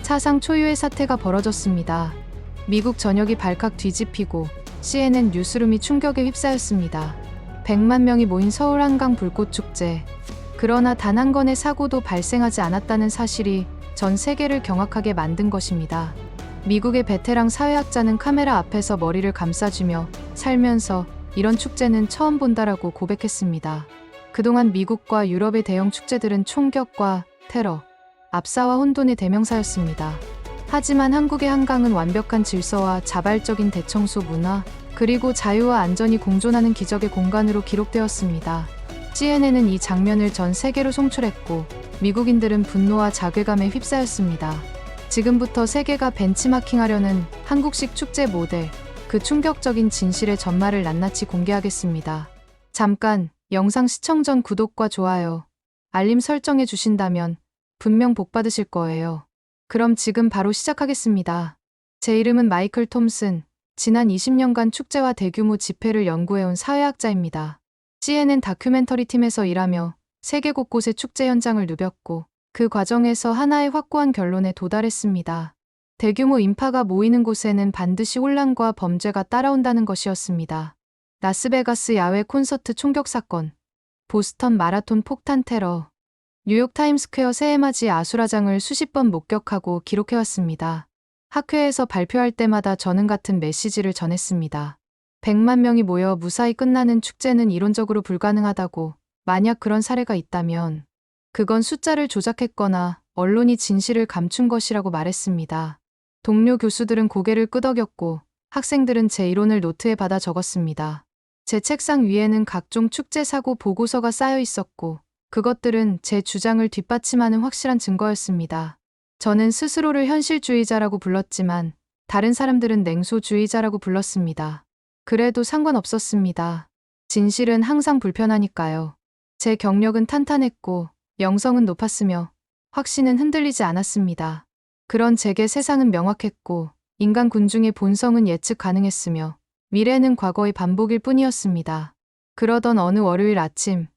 사상 초유의 사태가 벌어졌습니다. 미국 전역이 발칵 뒤집히고 CNN 뉴스룸이 충격에 휩싸였습니다. 100만 명이 모인 서울 한강 불꽃축제. 그러나 단 한 건의 사고도 발생하지 않았다는 사실이 전 세계를 경악하게 만든 것입니다. 미국의 베테랑 사회학자는 카메라 앞에서 머리를 감싸주며 살면서 이런 축제는 처음 본다라고 고백했습니다. 그동안 미국과 유럽의 대형 축제들은 총격과 테러, 압사와 혼돈의 대명사였습니다. 하지만 한국의 한강은 완벽한 질서와 자발적인 대청소 문화, 그리고 자유와 안전이 공존하는 기적의 공간으로 기록되었습니다. CNN은 이 장면을 전 세계로 송출했고 미국인들은 분노와 자괴감에 휩싸였습니다. 지금부터 세계가 벤치마킹하려는 한국식 축제 모델, 그 충격적인 진실의 전말을 낱낱이 공개하겠습니다. 잠깐, 영상 시청 전 구독과 좋아요, 알림 설정해 주신다면 분명 복 받으실 거예요. 그럼 지금 바로 시작하겠습니다. 제 이름은 마이클 톰슨, 지난 20년간 축제와 대규모 집회를 연구해온 사회학자입니다. CNN 다큐멘터리 팀에서 일하며 세계 곳곳의 축제 현장을 누볐고 그 과정에서 하나의 확고한 결론에 도달했습니다. 대규모 인파가 모이는 곳에는 반드시 혼란과 범죄가 따라온다는 것이었습니다. 라스베가스 야외 콘서트 총격 사건, 보스턴 마라톤 폭탄 테러, 뉴욕 타임스퀘어 새해맞이 아수라장을 수십 번 목격하고 기록해왔습니다. 학회에서 발표할 때마다 저는 같은 메시지를 전했습니다. 100만 명이 모여 무사히 끝나는 축제는 이론적으로 불가능하다고, 만약 그런 사례가 있다면 그건 숫자를 조작했거나 언론이 진실을 감춘 것이라고 말했습니다. 동료 교수들은 고개를 끄덕였고 학생들은 제 이론을 노트에 받아 적었습니다. 제 책상 위에는 각종 축제 사고 보고서가 쌓여 있었고 그것들은 제 주장을 뒷받침하는 확실한 증거였습니다. 저는 스스로를 현실주의자라고 불렀지만 다른 사람들은 냉소주의자라고 불렀습니다. 그래도 상관없었습니다. 진실은 항상 불편하니까요. 제 경력은 탄탄했고 영성은 높았으며 확신은 흔들리지 않았습니다. 그런 제게 세상은 명확했고 인간 군중의 본성은 예측 가능했으며 미래는 과거의 반복일 뿐이었습니다. 그러던 어느 월요일 아침,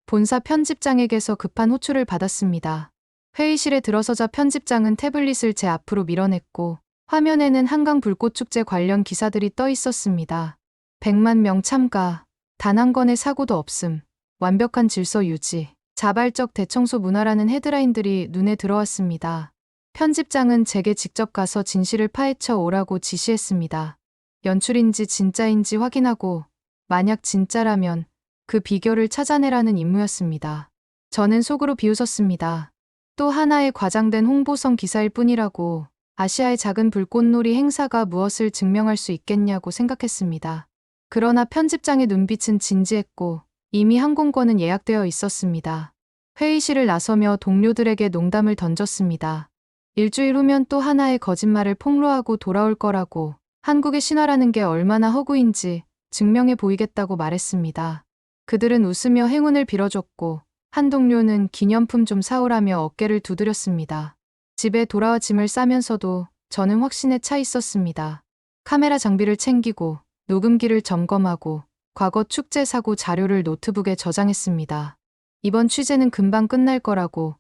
본사 편집장에게서 급한 호출을 받았습니다. 회의실에 들어서자 편집장은 태블릿을 제 앞으로 밀어냈고 화면에는 한강 불꽃축제 관련 기사들이 떠 있었습니다. 100만 명 참가, 단 한 건의 사고도 없음, 완벽한 질서 유지, 자발적 대청소 문화라는 헤드라인들이 눈에 들어왔습니다. 편집장은 제게 직접 가서 진실을 파헤쳐 오라고 지시했습니다. 연출인지 진짜인지 확인하고 만약 진짜라면 그 비결을 찾아내라는 임무였습니다. 저는 속으로 비웃었습니다. 또 하나의 과장된 홍보성 기사일 뿐이라고, 아시아의 작은 불꽃놀이 행사가 무엇을 증명할 수 있겠냐고 생각했습니다. 그러나 편집장의 눈빛은 진지했고 이미 항공권은 예약되어 있었습니다. 회의실을 나서며 동료들에게 농담을 던졌습니다. 일주일 후면 또 하나의 거짓말을 폭로하고 돌아올 거라고, 한국의 신화라는 게 얼마나 허구인지 증명해 보이겠다고 말했습니다. 그들은 웃으며 행운을 빌어줬고 한 동료는 기념품 좀 사오라며 어깨를 두드렸습니다. 집에 돌아와 짐을 싸면서도 저는 확신에 차 있었습니다. 카메라 장비를 챙기고 녹음기를 점검하고 과거 축제 사고 자료를 노트북에 저장했습니다. 이번 취재는 금방 끝날 거라고,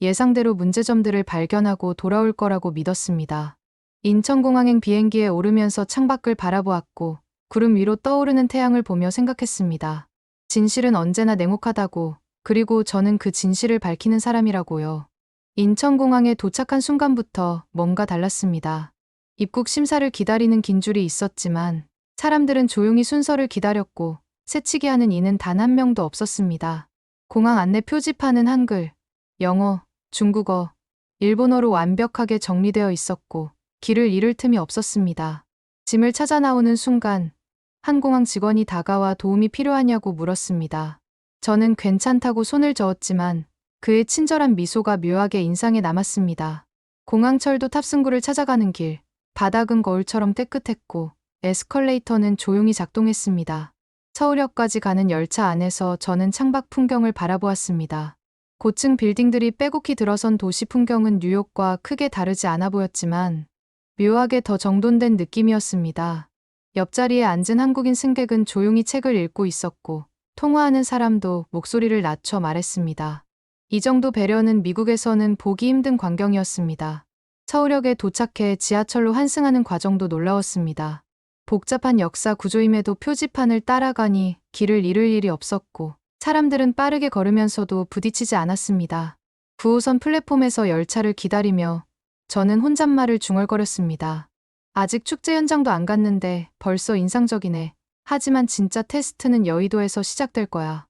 예상대로 문제점들을 발견하고 돌아올 거라고 믿었습니다. 인천공항행 비행기에 오르면서 창밖을 바라보았고 구름 위로 떠오르는 태양을 보며 생각했습니다. 진실은 언제나 냉혹하다고, 그리고 저는 그 진실을 밝히는 사람이라고요. 인천공항에 도착한 순간부터 뭔가 달랐습니다. 입국 심사를 기다리는 긴 줄이 있었지만 사람들은 조용히 순서를 기다렸고 새치기 하는 이는 단 한 명도 없었습니다. 공항 안내 표지판은 한글, 영어, 중국어, 일본어로 완벽하게 정리되어 있었고 길을 잃을 틈이 없었습니다. 짐을 찾아 나오는 순간 한 공항 직원이 다가와 도움이 필요하냐고 물었습니다. 저는 괜찮다고 손을 저었지만 그의 친절한 미소가 묘하게 인상에 남았습니다. 공항철도 탑승구를 찾아가는 길, 바닥은 거울처럼 깨끗했고 에스컬레이터는 조용히 작동했습니다. 서울역까지 가는 열차 안에서 저는 창밖 풍경을 바라보았습니다. 고층 빌딩들이 빼곡히 들어선 도시 풍경은 뉴욕과 크게 다르지 않아 보였지만 묘하게 더 정돈된 느낌이었습니다. 옆자리에 앉은 한국인 승객은 조용히 책을 읽고 있었고 통화하는 사람도 목소리를 낮춰 말했습니다. 이 정도 배려는 미국에서는 보기 힘든 광경이었습니다. 서울역에 도착해 지하철로 환승하는 과정도 놀라웠습니다. 복잡한 역사 구조임에도 표지판을 따라가니 길을 잃을 일이 없었고 사람들은 빠르게 걸으면서도 부딪히지 않았습니다. 9호선 플랫폼에서 열차를 기다리며 저는 혼잣말을 중얼거렸습니다. 아직 축제 현장도 안 갔는데 벌써 인상적이네. 하지만 진짜 테스트는 여의도에서 시작될 거야.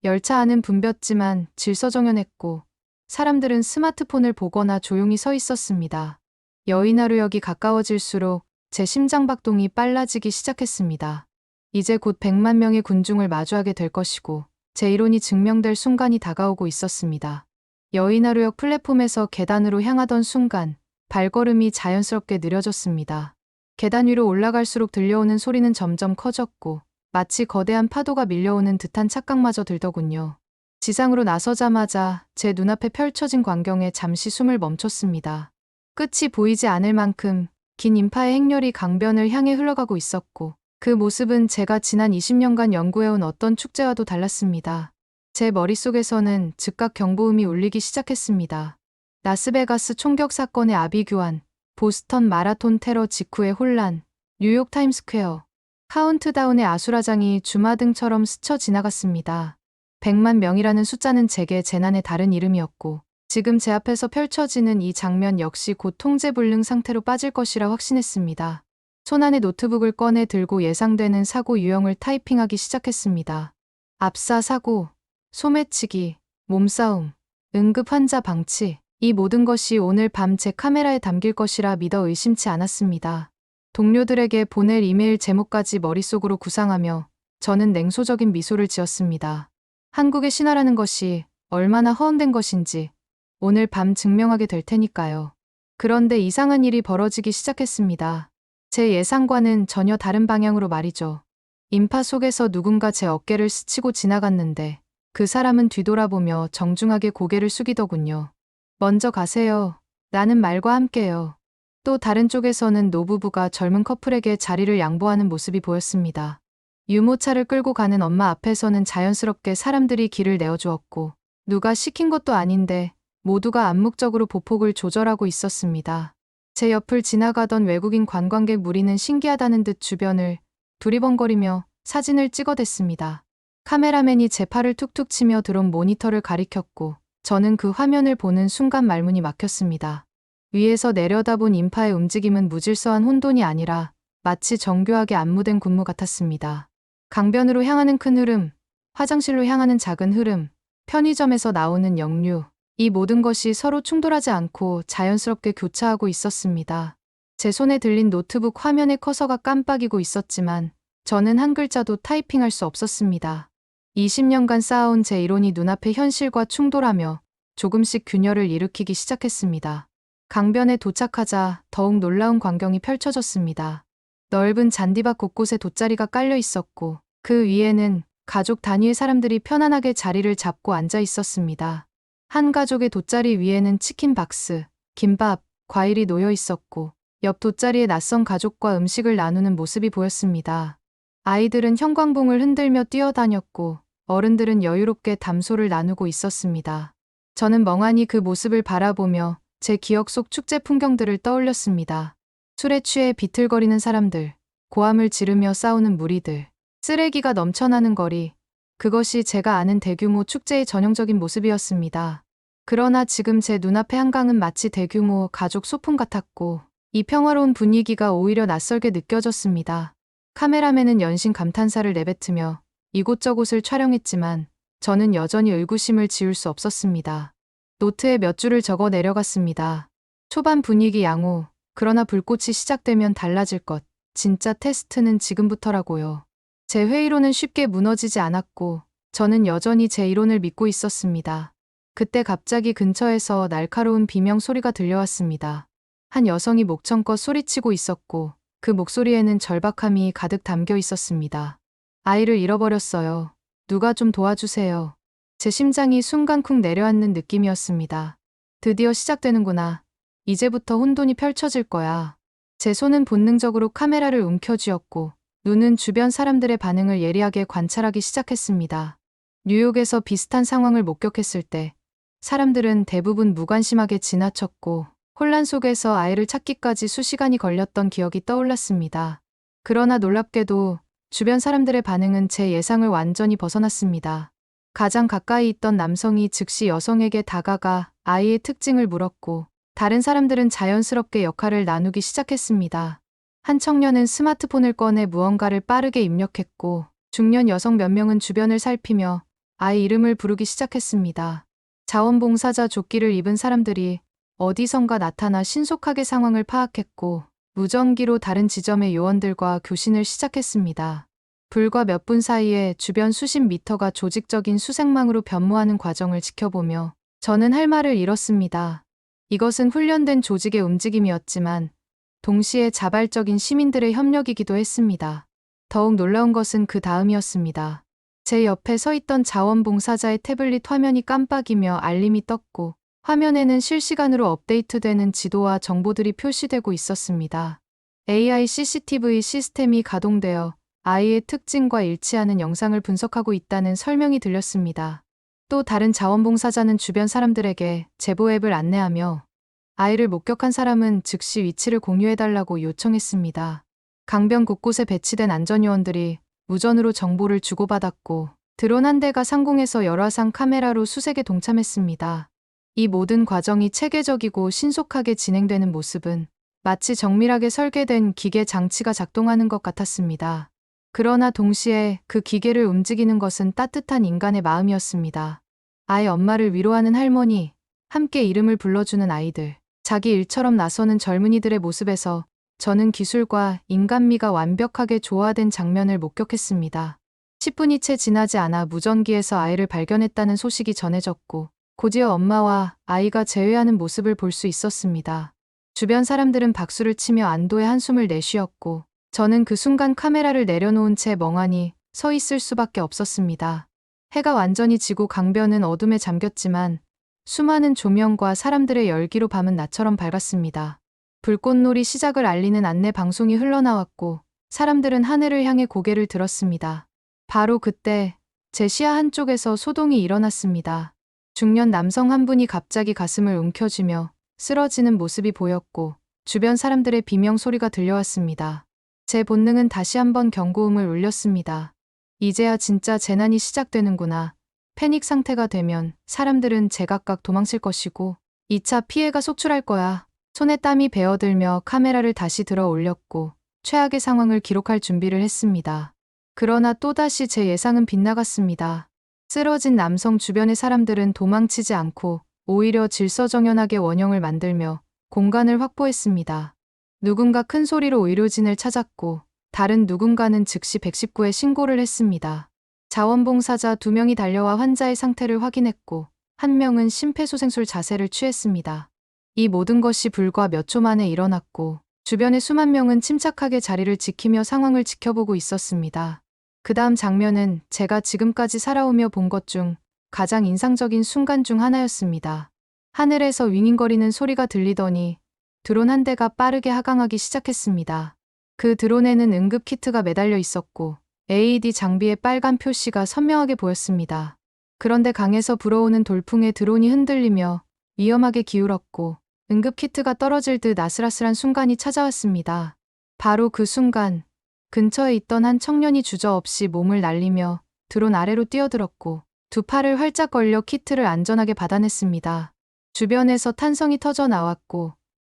열차 안은 붐볐지만 질서정연했고 사람들은 스마트폰을 보거나 조용히 서 있었습니다. 여의나루역이 가까워질수록 제 심장박동이 빨라지기 시작했습니다. 이제 곧 100만 명의 군중을 마주하게 될 것이고 제 이론이 증명될 순간이 다가오고 있었습니다. 여의나루역 플랫폼에서 계단으로 향하던 순간 발걸음이 자연스럽게 느려졌습니다. 계단 위로 올라갈수록 들려오는 소리는 점점 커졌고 마치 거대한 파도가 밀려오는 듯한 착각마저 들더군요. 지상으로 나서자마자 제 눈앞에 펼쳐진 광경에 잠시 숨을 멈췄습니다. 끝이 보이지 않을 만큼 긴 인파의 행렬이 강변을 향해 흘러가고 있었고 그 모습은 제가 지난 20년간 연구해온 어떤 축제와도 달랐습니다. 제 머릿속에서는 즉각 경보음이 울리기 시작했습니다. 라스베가스 총격 사건의 아비규환, 보스턴 마라톤 테러 직후의 혼란, 뉴욕 타임스퀘어, 카운트다운의 아수라장이 주마등처럼 스쳐 지나갔습니다. 100만 명이라는 숫자는 제게 재난의 다른 이름이었고 지금 제 앞에서 펼쳐지는 이 장면 역시 곧 통제불능 상태로 빠질 것이라 확신했습니다. 손안에 노트북을 꺼내 들고 예상되는 사고 유형을 타이핑하기 시작했습니다. 압사 사고, 소매치기, 몸싸움, 응급 환자 방치, 이 모든 것이 오늘 밤 제 카메라에 담길 것이라 믿어 의심치 않았습니다. 동료들에게 보낼 이메일 제목까지 머릿속으로 구상하며 저는 냉소적인 미소를 지었습니다. 한국의 신화라는 것이 얼마나 허황된 것인지 오늘 밤 증명하게 될 테니까요. 그런데 이상한 일이 벌어지기 시작했습니다. 제 예상과는 전혀 다른 방향으로 말이죠. 인파 속에서 누군가 제 어깨를 스치고 지나갔는데 그 사람은 뒤돌아보며 정중하게 고개를 숙이더군요. 먼저 가세요. 나는 말과 함께요. 또 다른 쪽에서는 노부부가 젊은 커플에게 자리를 양보하는 모습이 보였습니다. 유모차를 끌고 가는 엄마 앞에서는 자연스럽게 사람들이 길을 내어주었고 누가 시킨 것도 아닌데 모두가 암묵적으로 보폭을 조절하고 있었습니다. 제 옆을 지나가던 외국인 관광객 무리는 신기하다는 듯 주변을 두리번거리며 사진을 찍어댔습니다. 카메라맨이 제 팔을 툭툭 치며 드론 모니터를 가리켰고 저는 그 화면을 보는 순간 말문이 막혔습니다. 위에서 내려다본 인파의 움직임은 무질서한 혼돈이 아니라 마치 정교하게 안무된 군무 같았습니다. 강변으로 향하는 큰 흐름, 화장실로 향하는 작은 흐름, 편의점에서 나오는 역류, 이 모든 것이 서로 충돌하지 않고 자연스럽게 교차하고 있었습니다. 제 손에 들린 노트북 화면의 커서가 깜빡이고 있었지만 저는 한 글자도 타이핑할 수 없었습니다. 20년간 쌓아온 제 이론이 눈앞의 현실과 충돌하며 조금씩 균열을 일으키기 시작했습니다. 강변에 도착하자 더욱 놀라운 광경이 펼쳐졌습니다. 넓은 잔디밭 곳곳에 돗자리가 깔려 있었고 그 위에는 가족 단위의 사람들이 편안하게 자리를 잡고 앉아 있었습니다. 한 가족의 돗자리 위에는 치킨 박스, 김밥, 과일이 놓여 있었고 옆 돗자리에 낯선 가족과 음식을 나누는 모습이 보였습니다. 아이들은 형광봉을 흔들며 뛰어다녔고 어른들은 여유롭게 담소를 나누고 있었습니다. 저는 멍하니 그 모습을 바라보며 제 기억 속 축제 풍경들을 떠올렸습니다. 술에 취해 비틀거리는 사람들, 고함을 지르며 싸우는 무리들, 쓰레기가 넘쳐나는 거리, 그것이 제가 아는 대규모 축제의 전형적인 모습이었습니다. 그러나 지금 제 눈앞의 한강은 마치 대규모 가족 소풍 같았고 이 평화로운 분위기가 오히려 낯설게 느껴졌습니다. 카메라맨은 연신 감탄사를 내뱉으며 이곳저곳을 촬영했지만 저는 여전히 의구심을 지울 수 없었습니다. 노트에 몇 줄을 적어 내려갔습니다. 초반 분위기 양호, 그러나 불꽃이 시작되면 달라질 것, 진짜 테스트는 지금부터라고요. 제 회의론은 쉽게 무너지지 않았고 저는 여전히 제 이론을 믿고 있었습니다. 그때 갑자기 근처에서 날카로운 비명 소리가 들려왔습니다. 한 여성이 목청껏 소리치고 있었고 그 목소리에는 절박함이 가득 담겨 있었습니다. 아이를 잃어버렸어요. 누가 좀 도와주세요. 제 심장이 순간 쿵 내려앉는 느낌이었습니다. 드디어 시작되는구나. 이제부터 혼돈이 펼쳐질 거야. 제 손은 본능적으로 카메라를 움켜쥐었고 눈은 주변 사람들의 반응을 예리하게 관찰하기 시작했습니다. 뉴욕에서 비슷한 상황을 목격했을 때 사람들은 대부분 무관심하게 지나쳤고 혼란 속에서 아이를 찾기까지 수시간이 걸렸던 기억이 떠올랐습니다. 그러나 놀랍게도 주변 사람들의 반응은 제 예상을 완전히 벗어났습니다. 가장 가까이 있던 남성이 즉시 여성에게 다가가 아이의 특징을 물었고, 다른 사람들은 자연스럽게 역할을 나누기 시작했습니다. 한 청년은 스마트폰을 꺼내 무언가를 빠르게 입력했고, 중년 여성 몇 명은 주변을 살피며 아이 이름을 부르기 시작했습니다. 자원봉사자 조끼를 입은 사람들이 어디선가 나타나 신속하게 상황을 파악했고, 무전기로 다른 지점의 요원들과 교신을 시작했습니다. 불과 몇 분 사이에 주변 수십 미터가 조직적인 수색망으로 변모하는 과정을 지켜보며 저는 할 말을 잃었습니다. 이것은 훈련된 조직의 움직임이었지만 동시에 자발적인 시민들의 협력이기도 했습니다. 더욱 놀라운 것은 그 다음이었습니다. 제 옆에 서 있던 자원봉사자의 태블릿 화면이 깜빡이며 알림이 떴고, 화면에는 실시간으로 업데이트되는 지도와 정보들이 표시되고 있었습니다. AI CCTV 시스템이 가동되어 아이의 특징과 일치하는 영상을 분석하고 있다는 설명이 들렸습니다. 또 다른 자원봉사자는 주변 사람들에게 제보 앱을 안내하며 아이를 목격한 사람은 즉시 위치를 공유해달라고 요청했습니다. 강변 곳곳에 배치된 안전요원들이 무전으로 정보를 주고받았고, 드론 한 대가 상공에서 열화상 카메라로 수색에 동참했습니다. 이 모든 과정이 체계적이고 신속하게 진행되는 모습은 마치 정밀하게 설계된 기계 장치가 작동하는 것 같았습니다. 그러나 동시에 그 기계를 움직이는 것은 따뜻한 인간의 마음이었습니다. 아이 엄마를 위로하는 할머니, 함께 이름을 불러주는 아이들, 자기 일처럼 나서는 젊은이들의 모습에서 저는 기술과 인간미가 완벽하게 조화된 장면을 목격했습니다. 10분이 채 지나지 않아 무전기에서 아이를 발견했다는 소식이 전해졌고, 곧이어 엄마와 아이가 재회하는 모습을 볼 수 있었습니다. 주변 사람들은 박수를 치며 안도의 한숨을 내쉬었고, 저는 그 순간 카메라를 내려놓은 채 멍하니 서 있을 수밖에 없었습니다. 해가 완전히 지고 강변은 어둠에 잠겼지만 수많은 조명과 사람들의 열기로 밤은 나처럼 밝았습니다. 불꽃놀이 시작을 알리는 안내 방송이 흘러나왔고, 사람들은 하늘을 향해 고개를 들었습니다. 바로 그때 제 시야 한쪽에서 소동이 일어났습니다. 중년 남성 한 분이 갑자기 가슴을 움켜쥐며 쓰러지는 모습이 보였고, 주변 사람들의 비명 소리가 들려왔습니다. 제 본능은 다시 한번 경고음을 울렸습니다. 이제야 진짜 재난이 시작되는구나. 패닉 상태가 되면 사람들은 제각각 도망칠 것이고 2차 피해가 속출할 거야. 손에 땀이 베어들며 카메라를 다시 들어 올렸고 최악의 상황을 기록할 준비를 했습니다. 그러나 또다시 제 예상은 빗나갔습니다. 쓰러진 남성 주변의 사람들은 도망치지 않고 오히려 질서정연하게 원형을 만들며 공간을 확보했습니다. 누군가 큰 소리로 의료진을 찾았고, 다른 누군가는 즉시 119에 신고를 했습니다. 자원봉사자 2명이 달려와 환자의 상태를 확인했고, 한 명은 심폐소생술 자세를 취했습니다. 이 모든 것이 불과 몇 초 만에 일어났고, 주변의 수만 명은 침착하게 자리를 지키며 상황을 지켜보고 있었습니다. 그 다음 장면은 제가 지금까지 살아오며 본 것 중 가장 인상적인 순간 중 하나였습니다. 하늘에서 윙윙거리는 소리가 들리더니 드론 한 대가 빠르게 하강하기 시작했습니다. 그 드론에는 응급키트가 매달려 있었고 AED 장비의 빨간 표시가 선명하게 보였습니다. 그런데 강에서 불어오는 돌풍에 드론이 흔들리며 위험하게 기울었고 응급키트가 떨어질 듯 아슬아슬한 순간이 찾아왔습니다. 바로 그 순간 근처에 있던 한 청년이 주저없이 몸을 날리며 드론 아래로 뛰어들었고 두 팔을 활짝 걸려 키트를 안전하게 받아냈습니다. 주변에서 탄성이 터져 나왔고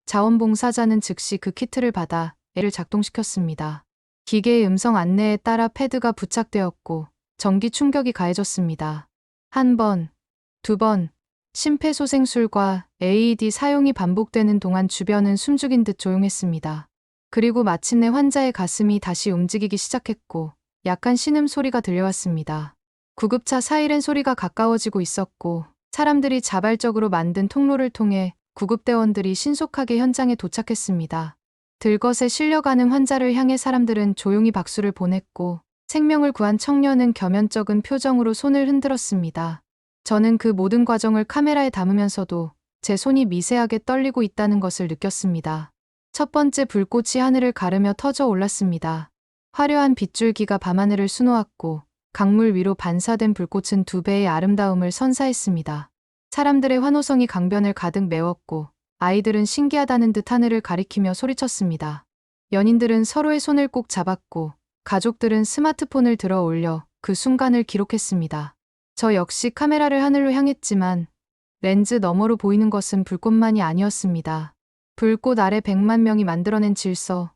자원봉사자는 즉시 그 키트를 받아 애를 작동시켰습니다. 기계의 음성 안내에 따라 패드가 부착되었고 전기 충격이 가해졌습니다. 한 번, 두 번, 심폐소생술과 AED 사용이 반복되는 동안 주변은 숨죽인 듯 조용했습니다. 그리고 마침내 환자의 가슴이 다시 움직이기 시작했고 약한 신음소리가 들려왔습니다. 구급차 사이렌 소리가 가까워지고 있었고 사람들이 자발적으로 만든 통로를 통해 구급대원들이 신속하게 현장에 도착했습니다. 들것에 실려가는 환자를 향해 사람들은 조용히 박수를 보냈고 생명을 구한 청년은 겸연쩍은 표정으로 손을 흔들었습니다. 저는 그 모든 과정을 카메라에 담으면서도 제 손이 미세하게 떨리고 있다는 것을 느꼈습니다. 첫 번째 불꽃이 하늘을 가르며 터져 올랐습니다. 화려한 빗줄기가 밤하늘을 수놓았고 강물 위로 반사된 불꽃은 2배의 아름다움을 선사했습니다. 사람들의 환호성이 강변을 가득 메웠고 아이들은 신기하다는 듯 하늘을 가리키며 소리쳤습니다. 연인들은 서로의 손을 꼭 잡았고 가족들은 스마트폰을 들어 올려 그 순간을 기록했습니다. 저 역시 카메라를 하늘로 향했지만 렌즈 너머로 보이는 것은 불꽃만이 아니었습니다. 불꽃 아래 100만 명이 만들어낸 질서,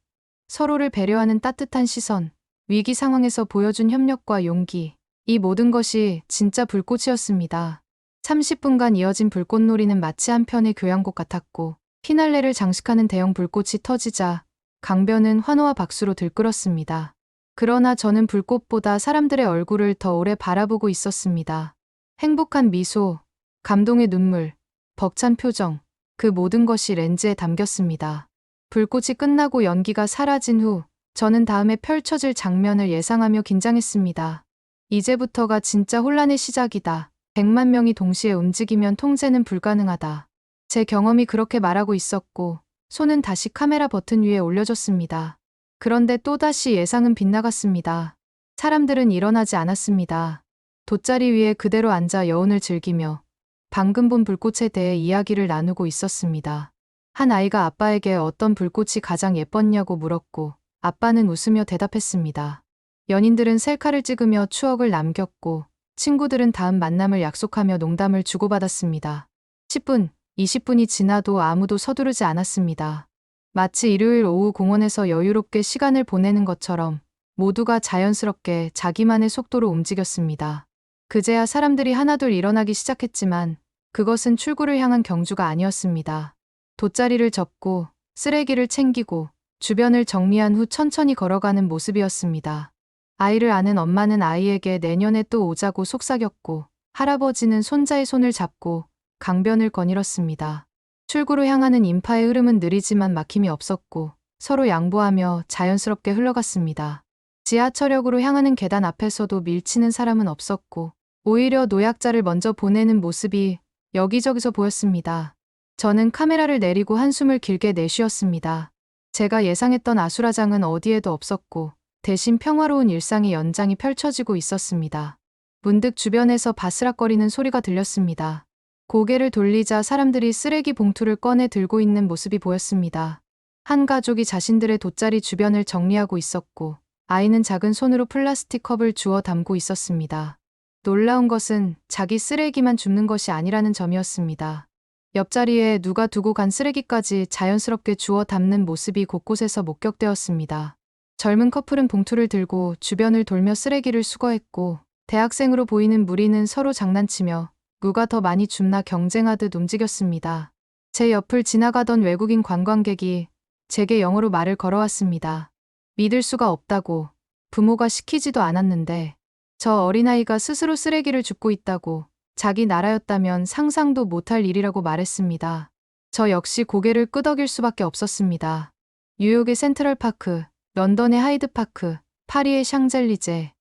서로를 배려하는 따뜻한 시선, 위기 상황에서 보여준 협력과 용기, 이 모든 것이 진짜 불꽃이었습니다. 30분간 이어진 불꽃놀이는 마치 한 편의 교향곡 같았고 피날레를 장식하는 대형 불꽃이 터지자 강변은 환호와 박수로 들끓었습니다. 그러나 저는 불꽃보다 사람들의 얼굴을 더 오래 바라보고 있었습니다. 행복한 미소, 감동의 눈물, 벅찬 표정, 그 모든 것이 렌즈에 담겼습니다. 불꽃이 끝나고 연기가 사라진 후 저는 다음에 펼쳐질 장면을 예상하며 긴장했습니다. 이제부터가 진짜 혼란의 시작이다. 100만 명이 동시에 움직이면 통제는 불가능하다. 제 경험이 그렇게 말하고 있었고 손은 다시 카메라 버튼 위에 올려졌습니다. 그런데 또다시 예상은 빗나갔습니다. 사람들은 일어나지 않았습니다. 돗자리 위에 그대로 앉아 여운을 즐기며 방금 본 불꽃에 대해 이야기를 나누고 있었습니다. 한 아이가 아빠에게 어떤 불꽃이 가장 예뻤냐고 물었고 아빠는 웃으며 대답했습니다. 연인들은 셀카를 찍으며 추억을 남겼고 친구들은 다음 만남을 약속하며 농담을 주고받았습니다. 10분, 20분이 지나도 아무도 서두르지 않았습니다. 마치 일요일 오후 공원에서 여유롭게 시간을 보내는 것처럼 모두가 자연스럽게 자기만의 속도로 움직였습니다. 그제야 사람들이 하나둘 일어나기 시작했지만 그것은 출구를 향한 경주가 아니었습니다. 돗자리를 접고 쓰레기를 챙기고 주변을 정리한 후 천천히 걸어가는 모습이었습니다. 아이를 아는 엄마는 아이에게 내년에 또 오자고 속삭였고 할아버지는 손자의 손을 잡고 강변을 거닐었습니다. 출구로 향하는 인파의 흐름은 느리지만 막힘이 없었고 서로 양보하며 자연스럽게 흘러갔습니다. 지하철역으로 향하는 계단 앞에서도 밀치는 사람은 없었고 오히려 노약자를 먼저 보내는 모습이 여기저기서 보였습니다. 저는 카메라를 내리고 한숨을 길게 내쉬었습니다. 제가 예상했던 아수라장은 어디에도 없었고 대신 평화로운 일상의 연장이 펼쳐지고 있었습니다. 문득 주변에서 바스락거리는 소리가 들렸습니다. 고개를 돌리자 사람들이 쓰레기 봉투를 꺼내 들고 있는 모습이 보였습니다. 한 가족이 자신들의 돗자리 주변을 정리하고 있었고 아이는 작은 손으로 플라스틱 컵을 주워 담고 있었습니다. 놀라운 것은 자기 쓰레기만 줍는 것이 아니라는 점이었습니다. 옆자리에 누가 두고 간 쓰레기까지 자연스럽게 주워 담는 모습이 곳곳에서 목격되었습니다. 젊은 커플은 봉투를 들고 주변을 돌며 쓰레기를 수거했고 대학생으로 보이는 무리는 서로 장난치며 누가 더 많이 줍나 경쟁하듯 움직였습니다. 제 옆을 지나가던 외국인 관광객이 제게 영어로 말을 걸어왔습니다. 믿을 수가 없다고, 부모가 시키지도 않았는데 저 어린아이가 스스로 쓰레기를 줍고 있다고, 자기 나라였다면 상상도 못할 일이라고 말했습니다. 저 역시 고개를 끄덕일 수밖에 없었습니다. 뉴욕의 센트럴파크, 런던의 하이드파크, 파리의 샹젤리제.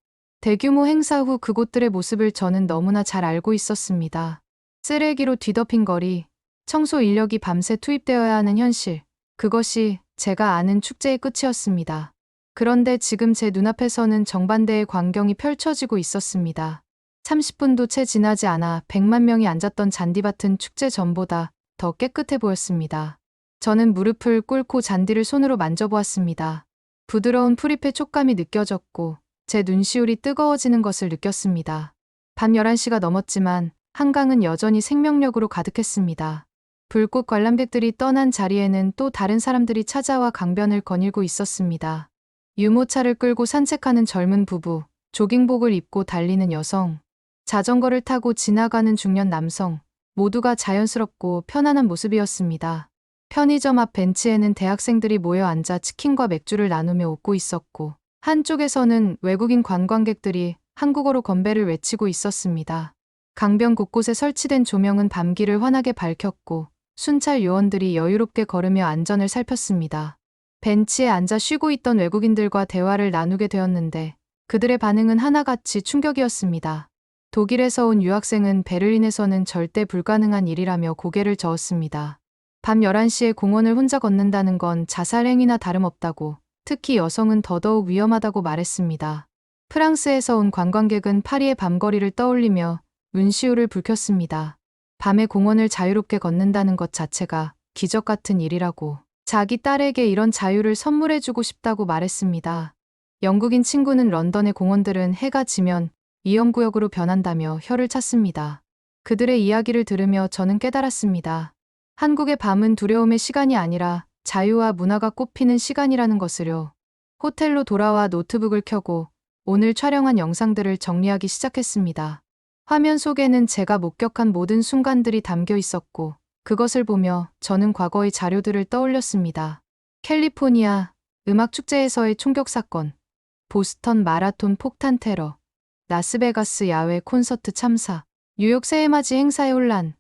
대규모 행사 후 그곳들의 모습을 저는 너무나 잘 알고 있었습니다. 쓰레기로 뒤덮인 거리, 청소 인력이 밤새 투입되어야 하는 현실. 그것이 제가 아는 축제의 끝이었습니다. 그런데 지금 제 눈앞에서는 정반대의 광경이 펼쳐지고 있었습니다. 30분도 채 지나지 않아 100만 명이 앉았던 잔디밭은 축제 전보다 더 깨끗해 보였습니다. 저는 무릎을 꿇고 잔디를 손으로 만져보았습니다. 부드러운 풀잎의 촉감이 느껴졌고 제 눈시울이 뜨거워지는 것을 느꼈습니다. 밤 11시가 넘었지만 한강은 여전히 생명력으로 가득했습니다. 불꽃 관람객들이 떠난 자리에는 또 다른 사람들이 찾아와 강변을 거닐고 있었습니다. 유모차를 끌고 산책하는 젊은 부부, 조깅복을 입고 달리는 여성, 자전거를 타고 지나가는 중년 남성, 모두가 자연스럽고 편안한 모습이었습니다. 편의점 앞 벤치에는 대학생들이 모여 앉아 치킨과 맥주를 나누며 웃고 있었고, 한쪽에서는 외국인 관광객들이 한국어로 건배를 외치고 있었습니다. 강변 곳곳에 설치된 조명은 밤길을 환하게 밝혔고, 순찰 요원들이 여유롭게 걸으며 안전을 살폈습니다. 벤치에 앉아 쉬고 있던 외국인들과 대화를 나누게 되었는데 그들의 반응은 하나같이 충격이었습니다. 독일에서 온 유학생은 베를린에서는 절대 불가능한 일이라며 고개를 저었습니다. 밤 11시에 공원을 혼자 걷는다는 건 자살행위나 다름없다고, 특히 여성은 더더욱 위험하다고 말했습니다. 프랑스에서 온 관광객은 파리의 밤거리를 떠올리며 눈시울을 붉혔습니다. 밤에 공원을 자유롭게 걷는다는 것 자체가 기적 같은 일이라고. 자기 딸에게 이런 자유를 선물해주고 싶다고 말했습니다. 영국인 친구는 런던의 공원들은 해가 지면 위험구역으로 변한다며 혀를 찼습니다. 그들의 이야기를 들으며 저는 깨달았습니다. 한국의 밤은 두려움의 시간이 아니라 자유와 문화가 꽃피는 시간이라는 것을요. 호텔로 돌아와 노트북을 켜고 오늘 촬영한 영상들을 정리하기 시작했습니다. 화면 속에는 제가 목격한 모든 순간들이 담겨 있었고 그것을 보며 저는 과거의 자료들을 떠올렸습니다. 캘리포니아 음악축제에서의 총격 사건, 보스턴 마라톤 폭탄 테러, 라스베가스 야외 콘서트 참사, 뉴욕 새해맞이 행사의 혼란.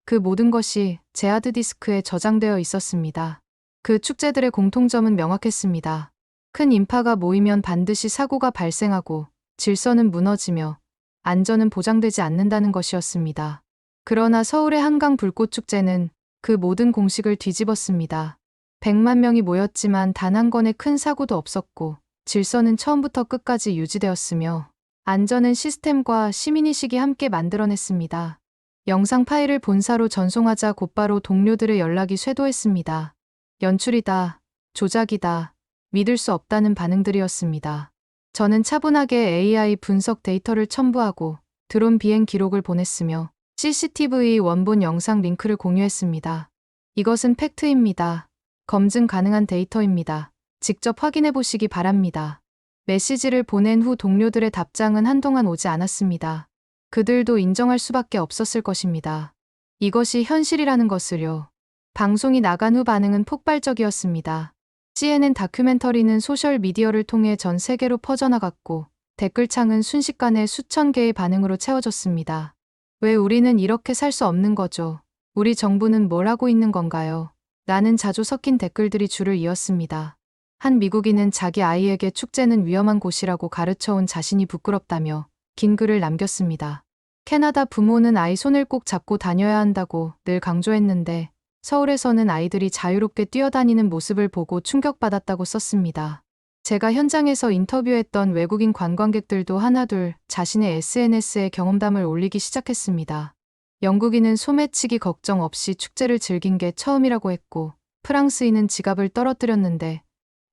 그 모든 것이 제 하드디스크에 저장되어 있었습니다. 그 축제들의 공통점은 명확했습니다. 큰 인파가 모이면 반드시 사고가 발생하고 질서는 무너지며 안전은 보장되지 않는다는 것이었습니다. 그러나 서울의 한강 불꽃축제는 그 모든 공식을 뒤집었습니다. 100만 명이 모였지만 단 한 건의 큰 사고도 없었고 질서는 처음부터 끝까지 유지되었으며 안전은 시스템과 시민의식이 함께 만들어냈습니다. 영상 파일을 본사로 전송하자 곧바로 동료들의 연락이 쇄도했습니다. 연출이다, 조작이다, 믿을 수 없다는 반응들이었습니다. 저는 차분하게 AI 분석 데이터를 첨부하고 드론 비행 기록을 보냈으며 CCTV 원본 영상 링크를 공유했습니다. 이것은 팩트입니다. 검증 가능한 데이터입니다. 직접 확인해 보시기 바랍니다. 메시지를 보낸 후 동료들의 답장은 한동안 오지 않았습니다. 그들도 인정할 수밖에 없었을 것입니다. 이것이 현실이라는 것을요. 방송이 나간 후 반응은 폭발적이었습니다. CNN 다큐멘터리는 소셜미디어를 통해 전 세계로 퍼져나갔고 댓글창은 순식간에 수천 개의 반응으로 채워졌습니다. 왜 우리는 이렇게 살 수 없는 거죠? 우리 정부는 뭘 하고 있는 건가요? 라는 자주 섞인 댓글들이 줄을 이었습니다. 한 미국인은 자기 아이에게 축제는 위험한 곳이라고 가르쳐온 자신이 부끄럽다며 긴 글을 남겼습니다. 캐나다 부모는 아이 손을 꼭 잡고 다녀야 한다고 늘 강조했는데 서울에서는 아이들이 자유롭게 뛰어다니는 모습을 보고 충격받았다고 썼습니다. 제가 현장에서 인터뷰했던 외국인 관광객들도 하나둘 자신의 SNS에 경험담을 올리기 시작했습니다. 영국인은 소매치기 걱정 없이 축제를 즐긴 게 처음이라고 했고 프랑스인은 지갑을 떨어뜨렸는데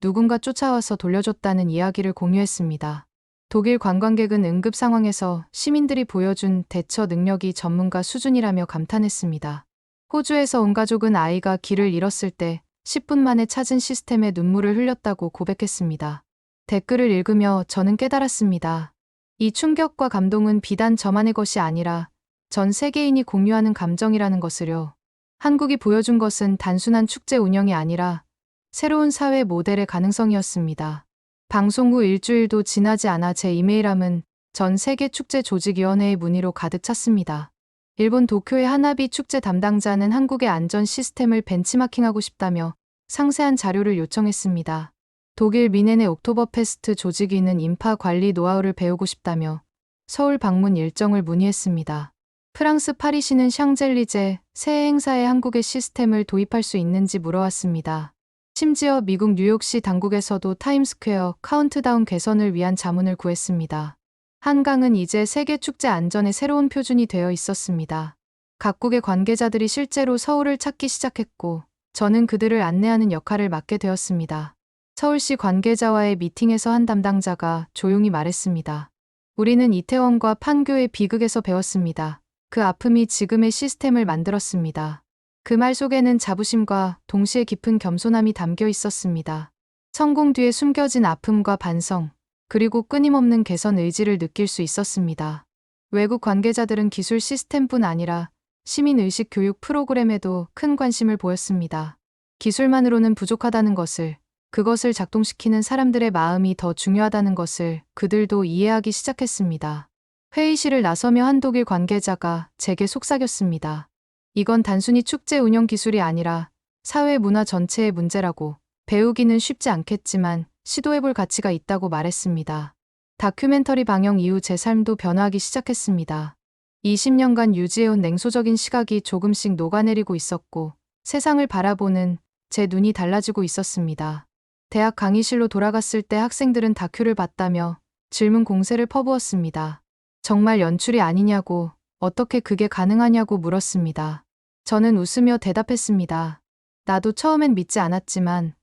누군가 쫓아와서 돌려줬다는 이야기를 공유했습니다. 독일 관광객은 응급 상황에서 시민들이 보여준 대처 능력이 전문가 수준이라며 감탄했습니다. 호주에서 온 가족은 아이가 길을 잃었을 때 10분 만에 찾은 시스템에 눈물을 흘렸다고 고백했습니다. 댓글을 읽으며 저는 깨달았습니다. 이 충격과 감동은 비단 저만의 것이 아니라 전 세계인이 공유하는 감정이라는 것을요. 한국이 보여준 것은 단순한 축제 운영이 아니라 새로운 사회 모델의 가능성이었습니다. 방송 후 일주일도 지나지 않아 제 이메일함은 전 세계 축제 조직위원회의 문의로 가득 찼습니다. 일본 도쿄의 하나비 축제 담당자는 한국의 안전 시스템을 벤치마킹하고 싶다며 상세한 자료를 요청했습니다. 독일 미넨의 옥토버페스트 조직위는 인파 관리 노하우를 배우고 싶다며 서울 방문 일정을 문의했습니다. 프랑스 파리시는 샹젤리제 새해 행사에 한국의 시스템을 도입할 수 있는지 물어왔습니다. 심지어 미국 뉴욕시 당국에서도 타임스퀘어 카운트다운 개선을 위한 자문을 구했습니다. 한강은 이제 세계 축제 안전의 새로운 표준이 되어 있었습니다. 각국의 관계자들이 실제로 서울을 찾기 시작했고 저는 그들을 안내하는 역할을 맡게 되었습니다. 서울시 관계자와의 미팅에서 한 담당자가 조용히 말했습니다. 우리는 이태원과 판교의 비극에서 배웠습니다. 그 아픔이 지금의 시스템을 만들었습니다. 그 말 속에는 자부심과 동시에 깊은 겸손함이 담겨 있었습니다. 성공 뒤에 숨겨진 아픔과 반성, 그리고 끊임없는 개선 의지를 느낄 수 있었습니다. 외국 관계자들은 기술 시스템뿐 아니라 시민의식 교육 프로그램에도 큰 관심을 보였습니다. 기술만으로는 부족하다는 것을, 그것을 작동시키는 사람들의 마음이 더 중요하다는 것을 그들도 이해하기 시작했습니다. 회의실을 나서며 한 독일 관계자가 제게 속삭였습니다. 이건 단순히 축제 운영 기술이 아니라 사회 문화 전체의 문제라고, 배우기는 쉽지 않겠지만 시도해볼 가치가 있다고 말했습니다. 다큐멘터리 방영 이후 제 삶도 변화하기 시작했습니다. 20년간 유지해온 냉소적인 시각이 조금씩 녹아내리고 있었고 세상을 바라보는 제 눈이 달라지고 있었습니다. 대학 강의실로 돌아갔을 때 학생들은 다큐를 봤다며 질문 공세를 퍼부었습니다. 정말 연출이 아니냐고, 어떻게 그게 가능하냐고 물었습니다. 저는 웃으며 대답했습니다. 나도 처음엔 믿지 않았지만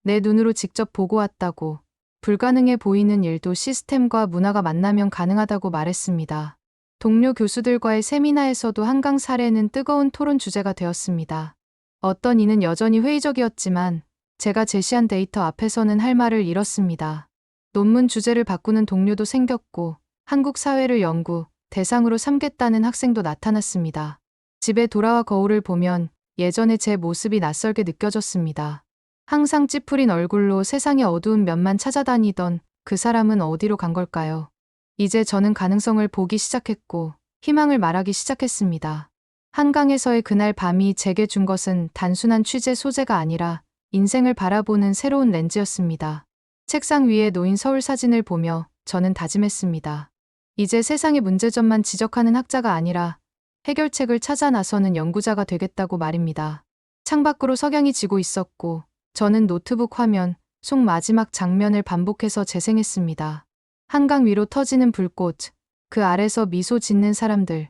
내 눈으로 직접 보고 왔다고, 불가능해 보이는 일도 시스템과 문화가 만나면 가능하다고 말했습니다. 동료 교수들과의 세미나에서도 한강 사례는 뜨거운 토론 주제가 되었습니다. 어떤 이는 여전히 회의적이었지만 제가 제시한 데이터 앞에서는 할 말을 잃었습니다. 논문 주제를 바꾸는 동료도 생겼고 한국 사회를 연구 대상으로 삼겠다는 학생도 나타났습니다. 집에 돌아와 거울을 보면 예전의 제 모습이 낯설게 느껴졌습니다. 항상 찌푸린 얼굴로 세상의 어두운 면만 찾아다니던 그 사람은 어디로 간 걸까요? 이제 저는 가능성을 보기 시작했고 희망을 말하기 시작했습니다. 한강에서의 그날 밤이 제게 준 것은 단순한 취재 소재가 아니라 인생을 바라보는 새로운 렌즈였습니다. 책상 위에 놓인 서울 사진을 보며 저는 다짐했습니다. 이제 세상의 문제점만 지적하는 학자가 아니라 해결책을 찾아 나서는 연구자가 되겠다고 말입니다. 창밖으로 석양이 지고 있었고 저는 노트북 화면 속 마지막 장면을 반복해서 재생했습니다. 한강 위로 터지는 불꽃, 그 아래서 미소 짓는 사람들,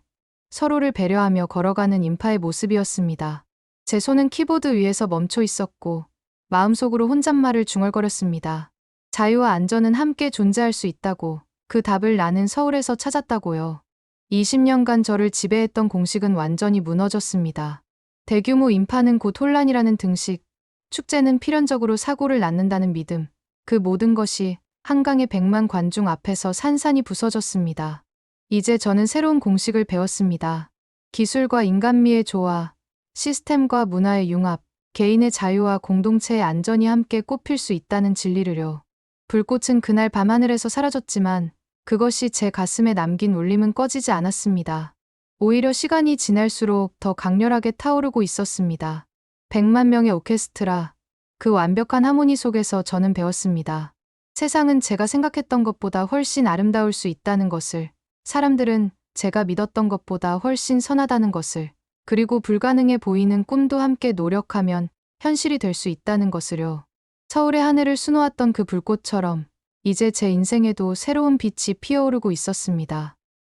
서로를 배려하며 걸어가는 인파의 모습이었습니다. 제 손은 키보드 위에서 멈춰 있었고 마음속으로 혼잣말을 중얼거렸습니다. 자유와 안전은 함께 존재할 수 있다고, 그 답을 나는 서울에서 찾았다고요. 20년간 저를 지배했던 공식은 완전히 무너졌습니다. 대규모 인파는 곧 혼란이라는 등식, 축제는 필연적으로 사고를 낳는다는 믿음, 그 모든 것이 한강의 100만 관중 앞에서 산산이 부서졌습니다. 이제 저는 새로운 공식을 배웠습니다. 기술과 인간미의 조화, 시스템과 문화의 융합, 개인의 자유와 공동체의 안전이 함께 꽃필 수 있다는 진리를요. 불꽃은 그날 밤하늘에서 사라졌지만 그것이 제 가슴에 남긴 울림은 꺼지지 않았습니다. 오히려 시간이 지날수록 더 강렬하게 타오르고 있었습니다. 100만 명의 오케스트라, 그 완벽한 하모니 속에서 저는 배웠습니다. 세상은 제가 생각했던 것보다 훨씬 아름다울 수 있다는 것을, 사람들은 제가 믿었던 것보다 훨씬 선하다는 것을, 그리고 불가능해 보이는 꿈도 함께 노력하면 현실이 될 수 있다는 것을요. 서울의 하늘을 수놓았던 그 불꽃처럼 이제 제 인생에도 새로운 빛이 피어오르고 있었습니다.